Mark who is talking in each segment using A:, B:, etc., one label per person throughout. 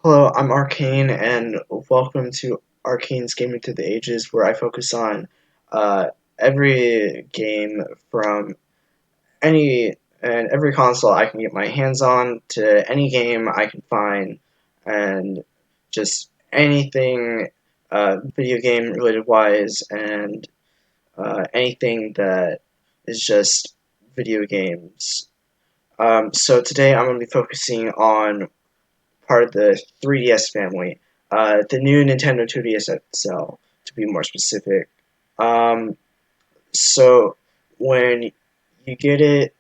A: Hello, I'm Arcane, and welcome to Arcane's Gaming Through the Ages, where I focus on uh, every game from every console I can get my hands on to any game I can find, and just anything video game related wise, and anything that is just video games. So today I'm going to be focusing on part of the 3DS family. The new Nintendo 2DS XL, to be more specific. Um, so when you get it,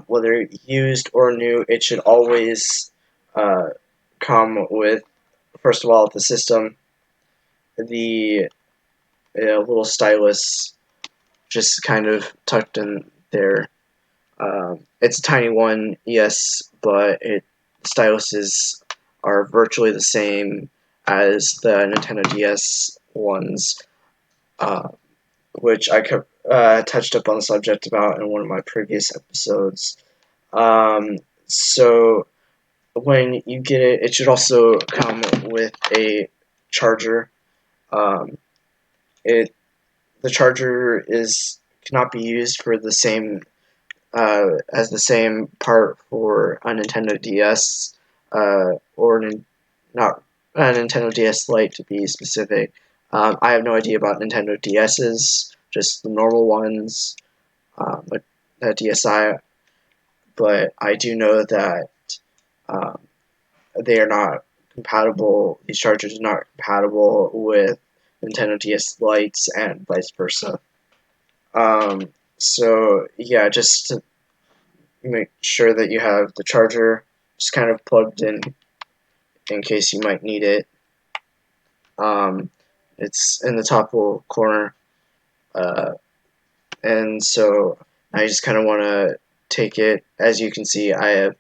A: whether used or new, it should always uh, come with, first of all, the system, the little stylus just kind of tucked in there. It's a tiny one, yes, but styluses are virtually the same as the Nintendo DS ones, uh, which I touched up on the subject about in one of my previous episodes. So when you get it, it should also come with a charger. Um, it the charger is cannot be used for the same as the same part for a Nintendo DS or not a Nintendo DS Lite to be specific. I have no idea about Nintendo DSs, just the normal ones, like the DSi, but I do know that um, they are not compatible. These chargers are not compatible with Nintendo DS Lites and vice versa. So yeah, just to make sure that you have the charger just kind of plugged in case you might need it. Um, it's in the top little corner, uh, and so I just kind of want to take it. As you can see, I have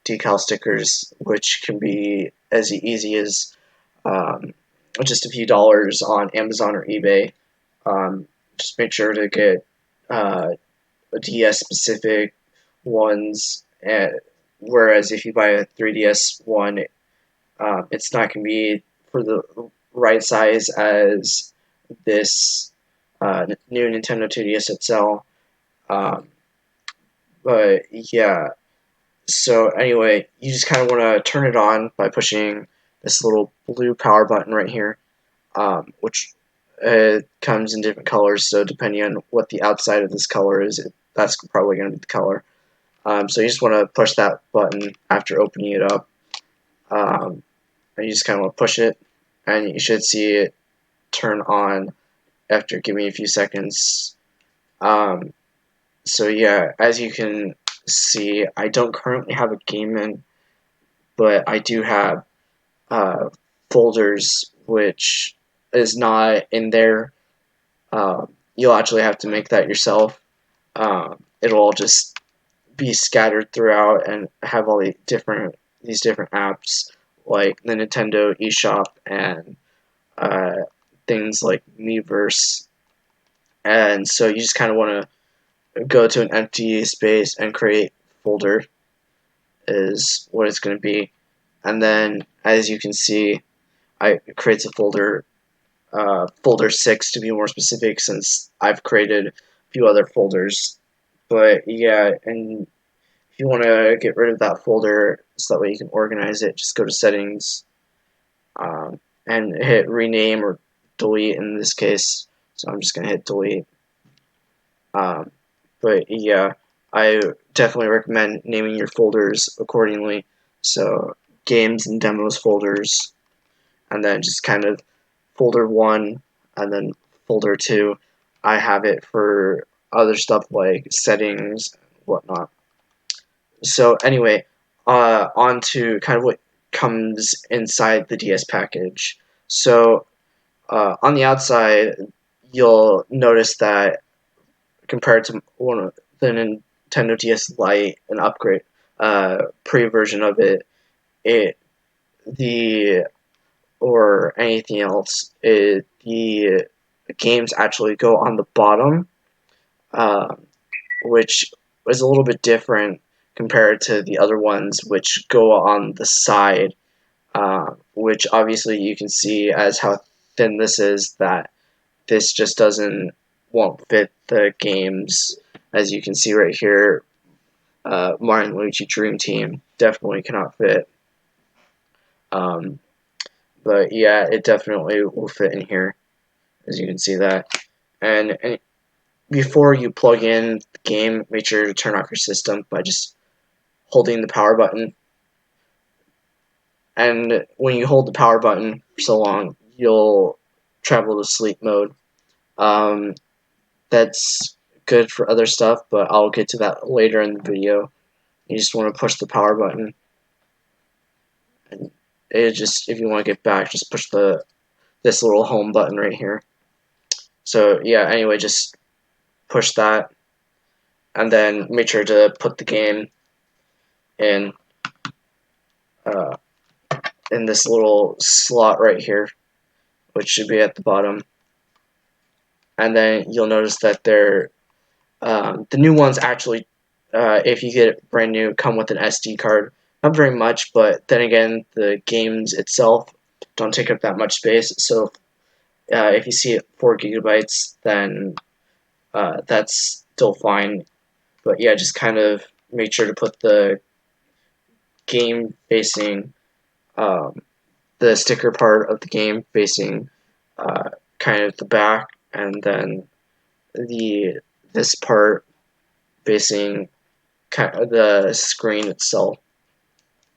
A: decal stickers, which can be as easy as um, just a few dollars on Amazon or eBay. Just make sure to get uh, DS specific ones, whereas if you buy a 3DS one, it's not going to be for the right size as this new Nintendo 2DS XL. Um, but yeah, so anyway, you just kind of want to turn it on by pushing this little blue power button right here, which comes in different colors. So depending on what the outside of this color is, that's probably going to be the color. So you just want to push that button after opening it up. And you just kind of want to push it, and you should see it turn on after giving a few seconds. Um, so yeah, as you can see, I don't currently have a game in, but I do have uh, folders, which is not in there. You'll actually have to make that yourself. It'll all just be scattered throughout and have all these different apps like the Nintendo eShop and uh, things like Miiverse. And so you just kind of want to go to an empty space and create folder is what it's going to be. And then as you can see, it creates a folder, folder 6 to be more specific, since I've created a few other folders. But yeah, and if you want to get rid of that folder so that way you can organize it, just go to settings, and hit rename or delete in this case. So I'm just going to hit delete. Um, but yeah, I definitely recommend naming your folders accordingly. So games and demos folders, and then just kind of folder 1, and then folder 2. I have it for other stuff like settings and whatnot. So anyway, on to kind of what comes inside the DS package. So on the outside, you'll notice that compared to one of the Nintendo DS Lite, an upgrade, pre-version of it, it the or anything else, the games actually go on the bottom, uh, which is a little bit different compared to the other ones, which go on the side. which obviously you can see as how thin this is, that this just won't fit the games. As you can see right here, Mario & Luigi Dream Team definitely cannot fit. But yeah, it definitely will fit in here, as you can see that. And before you plug in the game, make sure to turn off your system by just holding the power button. And when you hold the power button for so long, you'll travel to sleep mode. That's good for other stuff, but I'll get to that later in the video. You just want to push the power button, and if you want to get back, just push this little home button right here. So yeah, anyway, just push that, and then make sure to put the game in uh, in this little slot right here, which should be at the bottom. And then you'll notice that the new ones actually, if you get it brand new, come with an SD card. Not very much, but then again, the games itself don't take up that much space. So if you see it 4 gigabytes, then that's still fine. But yeah, just kind of make sure to put the game facing the sticker part of the game facing kind of the back, and then this part facing kind of the screen itself.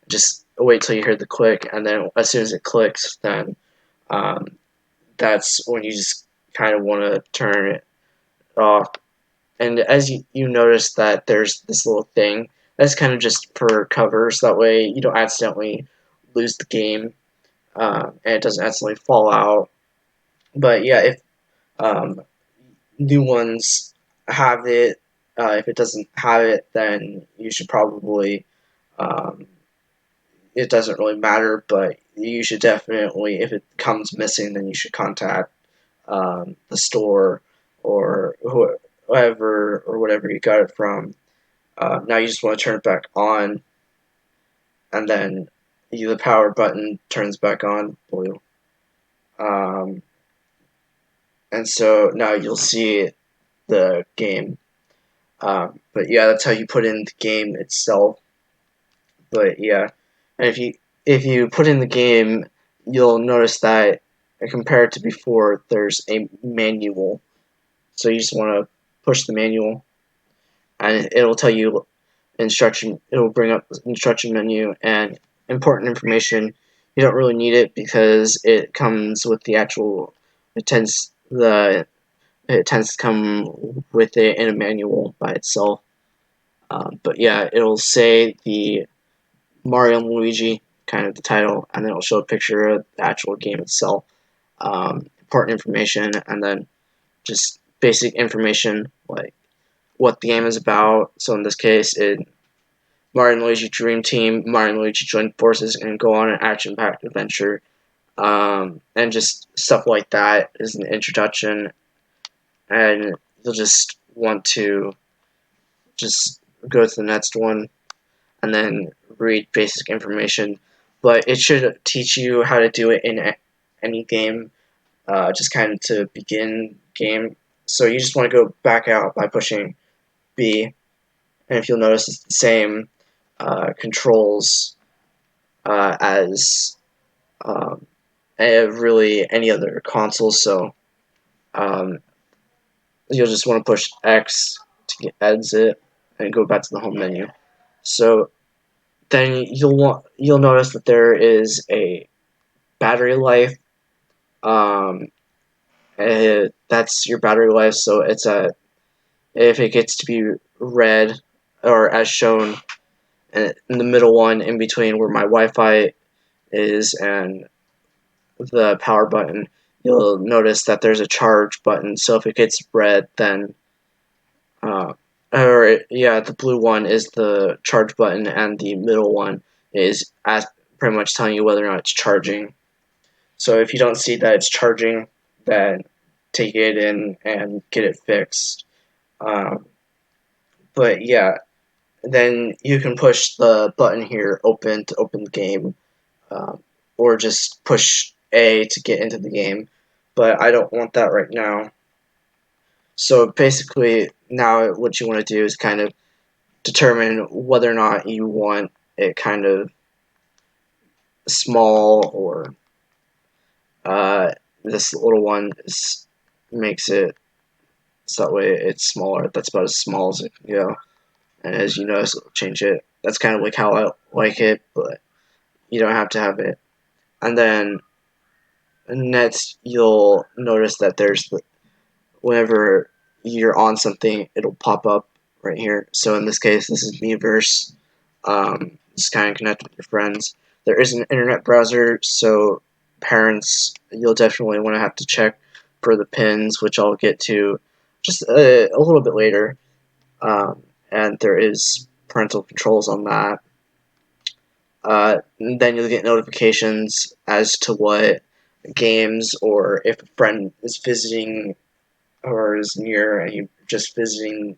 A: Just wait till you hear the click, and then as soon as it clicks, then um, that's when you just kind of want to turn it off. And as you notice that there's this little thing, that's kind of just for cover, so that way you don't accidentally lose the game, and it doesn't accidentally fall out. But yeah, if um, new ones have it, if it doesn't have it, then you should probably, um, it doesn't really matter, but you should definitely, if it comes missing, then you should contact the store or whoever or whatever you got it from. Now you just want to turn it back on, and then the power button turns back on, blue. Um, and so now you'll see the game. But yeah, that's how you put in the game itself. But yeah, and if you put in the game, you'll notice that compared to before, there's a manual. So you just want to push the manual, and it'll tell you instruction. It'll bring up the instruction menu and important information. You don't really need it because it comes with the actual. It tends to come with it in a manual by itself. But yeah, it'll say the Mario and Luigi, kind of the title, and then it'll show a picture of the actual game itself. Important information, and then just basic information like what the game is about. So in this case, Mario and Luigi Dream Team, Mario and Luigi join forces and go on an action-packed adventure. And just stuff like that is an introduction, and you'll just want to just go to the next one and then read basic information. But it should teach you how to do it in any game, just kind of to begin game. So you just want to go back out by pushing B, and if you'll notice, it's the same controls as really any other console. So um, you'll just want to push X to exit and go back to the home menu. So then you'll notice that there is a battery life. Um, that's your battery life. So if it gets to be red, or as shown in the middle one in between where my Wi-Fi is and the power button, you'll notice that there's a charge button. So if it gets red, then the blue one is the charge button, and the middle one is pretty much telling you whether or not it's charging. So if you don't see that it's charging, then take it in and get it fixed. But yeah, then you can push the button here, open, to open the game. or just push A to get into the game, but I don't want that right now. So basically, now what you want to do is kind of determine whether or not you want it kind of small, or this little one makes it so that way it's smaller. That's about as small as it can go. And as you notice, it'll change it. That's kind of like how I like it, but you don't have to have it. And then next, you'll notice that whenever you're on something, it'll pop up right here. So in this case, this is Miiverse. Just kind of connect with your friends. There is an internet browser, so parents, you'll definitely want to have to check for the pins, which I'll get to just a little bit later. And there is parental controls on that. Then you'll get notifications as to what games, or if a friend is visiting or is near and you're just visiting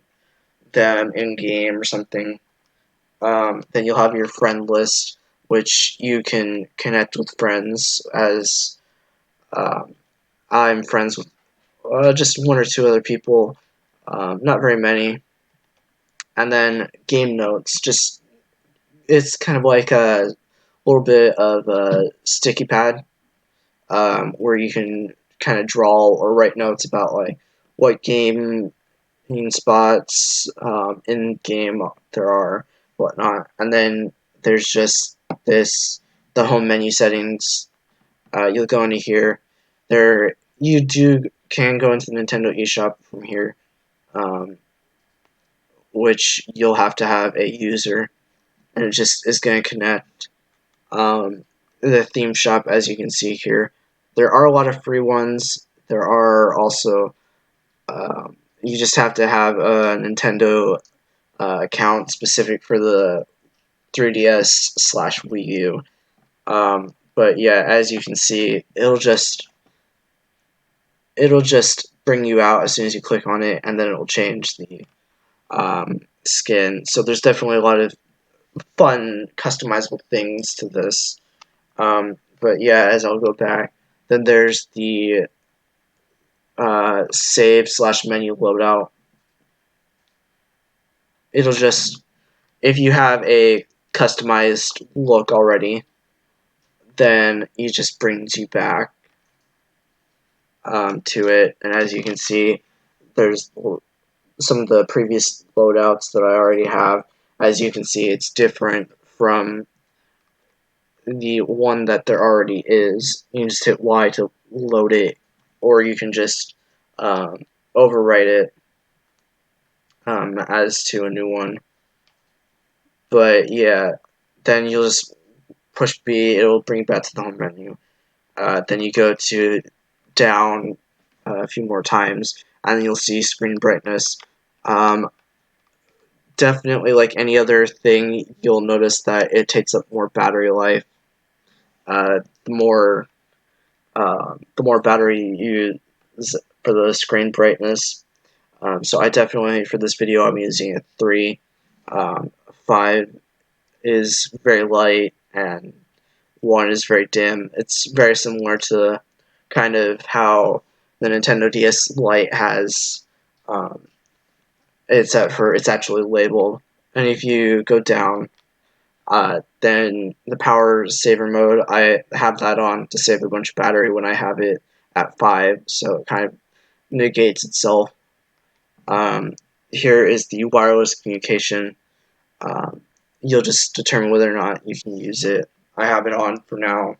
A: them in game or something. Then you'll have your friend list, which you can connect with friends, as um, I'm friends with just one or two other people, not very many. And then game notes, just it's kind of like a little bit of a sticky pad, where you can kind of draw or write notes about like what game spots in game there are, whatnot. And then there's just the home menu settings. You'll go into here. You can go into the Nintendo eShop from here, um, which you'll have to have a user, and it just is going to connect. The theme shop, as you can see here, there are a lot of free ones. There are also you just have to have a Nintendo account specific for the 3DS/Wii U. But yeah, as you can see, it'll just bring you out as soon as you click on it, and then it'll change the skin. So there's definitely a lot of fun customizable things to this. But yeah, as I'll go back, then there's the save/menu loadout. It'll just, if you have a customized look already, then it just brings you back to it. And as you can see, there's some of the previous loadouts that I already have. As you can see, it's different from the one that there already is. You can just hit Y to load it, or you can just overwrite it as to a new one. But yeah, then you'll just push B, it'll bring you back to the home menu. Then you go to down a few more times, and you'll see screen brightness. Definitely, like any other thing, you'll notice that it takes up more battery life. Uh, the more the more battery you use for the screen brightness. So I definitely, for this video, I'm using a 3. 5 is very light, and 1 is very dim. It's very similar to kind of how the Nintendo DS Lite has it's actually labeled. And if you go down, then the power saver mode, I have that on to save a bunch of battery when I have it at 5, so it kind of negates itself. Here is the wireless communication. You'll just determine whether or not you can use it. I have it on for now.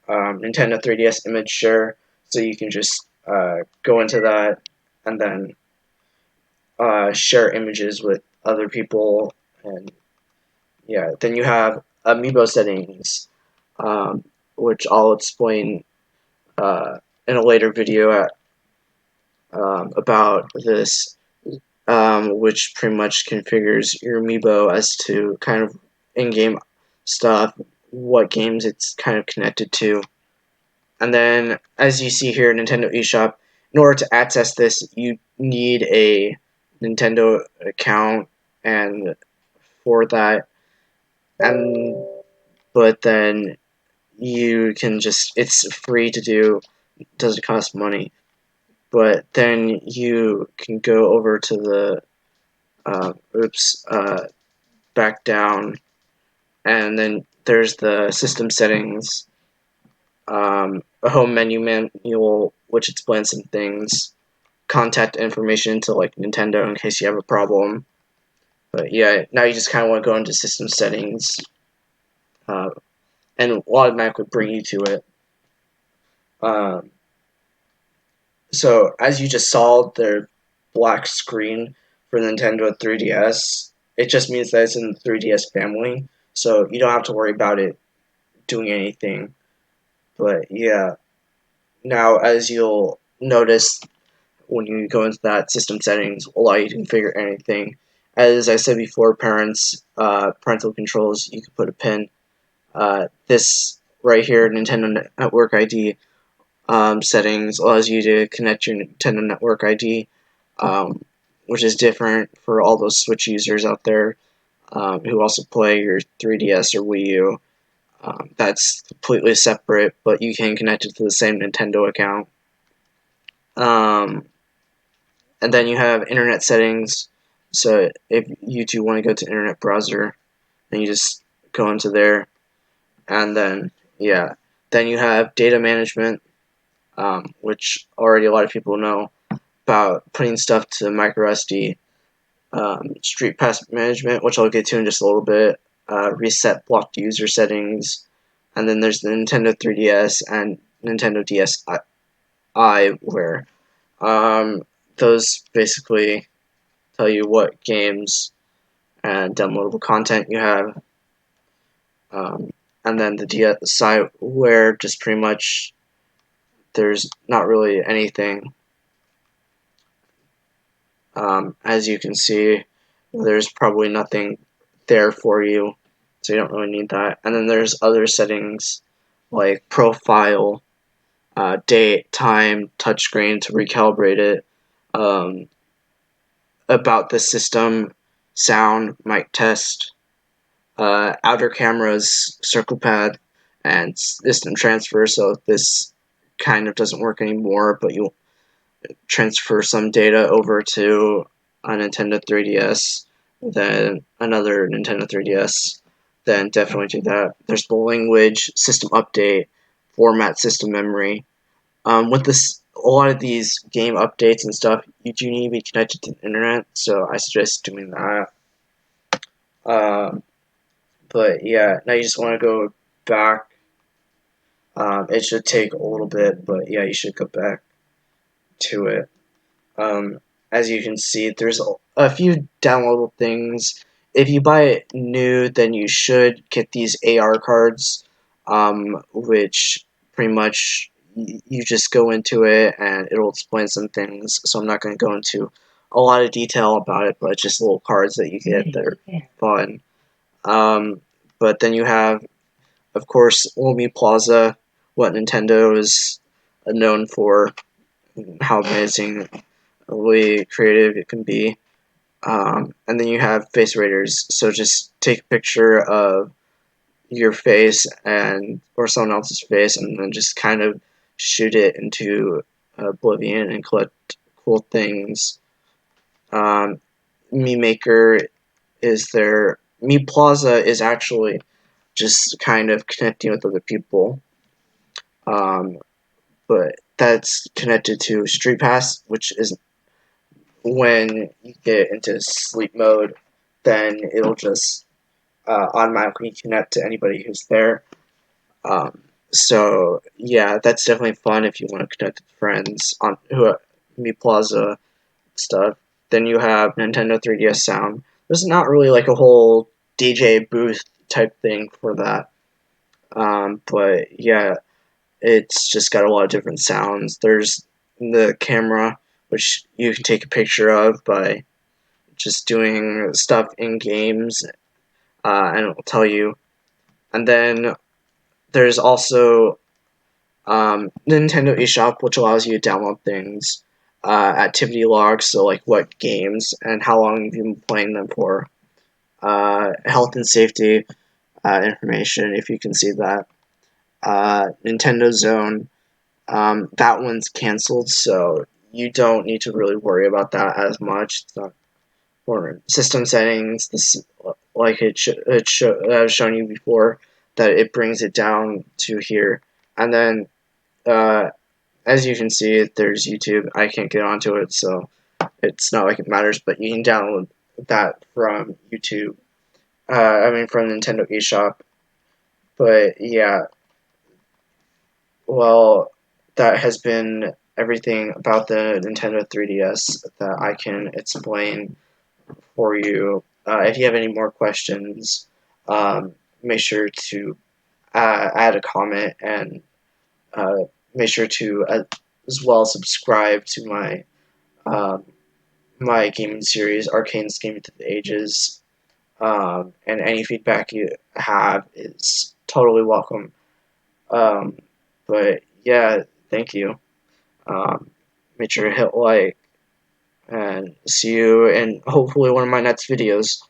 A: Nintendo 3DS image share, so you can just go into that and then share images with other people. And yeah, then you have amiibo settings, which I'll explain in a later video about this, which pretty much configures your amiibo as to kind of in-game stuff, what games it's kind of connected to. And then, as you see here, Nintendo eShop, in order to access this, you need a Nintendo account, and for that, and but then you can just, it's free to do, doesn't cost money. But then you can go over to the, back down, and then there's the system settings, a home menu manual, which explains some things, contact information to like Nintendo in case you have a problem. But yeah, now you just kind of want to go into system settings, uh, and will automatically bring you to it. Um, so as you just saw, their black screen for Nintendo 3DS, it just means that it's in the 3DS family, so you don't have to worry about it doing anything. But yeah, now as you'll notice when you go into that system settings, will allow you to configure anything. As I said before, parental controls, you can put a pin. This right here, Nintendo Network ID settings, allows you to connect your Nintendo Network ID, which is different for all those Switch users out there who also play your 3DS or Wii U. That's completely separate, but you can connect it to the same Nintendo account. Um, and then you have internet settings. So if you do want to go to internet browser, then you just go into there, and then yeah, then you have data management, which already a lot of people know about putting stuff to microSD. Street pass management, which I'll get to in just a little bit. Reset blocked user settings, and then there's the Nintendo 3DS and Nintendo DSi, where those basically tell you what games and downloadable content you have. Um, and then the DSi, where just pretty much there's not really anything. As you can see, there's probably nothing there for you, so you don't really need that. And then there's other settings like profile, date, time, touchscreen to recalibrate it, um, about the system, sound, mic test, outer cameras, circle pad, and system transfer. So if this kind of doesn't work anymore, but you transfer some data over to a Nintendo 3DS, then another Nintendo 3DS, then definitely do that. There's the language, system update, format system memory. With this, a lot of these game updates and stuff, you do need to be connected to the internet, so I suggest doing that. Um, but yeah, now you just want to go back. It should take a little bit, but yeah, you should go back to it. Um, as you can see, there's a few downloadable things. If you buy it new, then you should get these AR cards, which pretty much you just go into it and it'll explain some things. So I'm not going to go into a lot of detail about it, but just little cards that you get that are fun. Um, but then you have, of course, Lumi Plaza, what Nintendo is known for, how amazing really creative it can be. And then you have face raiders. So just take a picture of your face and or someone else's face, and then just kind of shoot it into oblivion and collect cool things. Me Maker is there. Me Plaza is actually just kind of connecting with other people. Um, but that's connected to Street Pass, which is when you get into sleep mode, then it'll just automatically connect to anybody who's there. So yeah, that's definitely fun if you want to connect with friends on who Mi Plaza stuff. Then you have Nintendo 3DS Sound. There's not really like a whole DJ booth type thing for that, but yeah, it's just got a lot of different sounds. There's the camera, which you can take a picture of by just doing stuff in games, and it'll tell you. And then there's also Nintendo eShop, which allows you to download things, activity logs, so like what games and how long you've been playing them for, health and safety information, if you can see that. Nintendo Zone. That one's canceled, so you don't need to really worry about that as much. It's not for system settings. This, like I've shown you before, that it brings it down to here, and then as you can see, there's YouTube. I can't get onto it, so it's not like it matters. But you can download that from YouTube. From Nintendo eShop. But yeah, well, that has been everything about the Nintendo 3DS that I can explain for you. If you have any more questions, make sure to add a comment, and make sure to as well subscribe to um, my gaming series, Arcane's Gaming Through the Ages. And any feedback you have is totally welcome. Um, but yeah, thank you. Make sure to hit like, and see you in hopefully one of my next videos.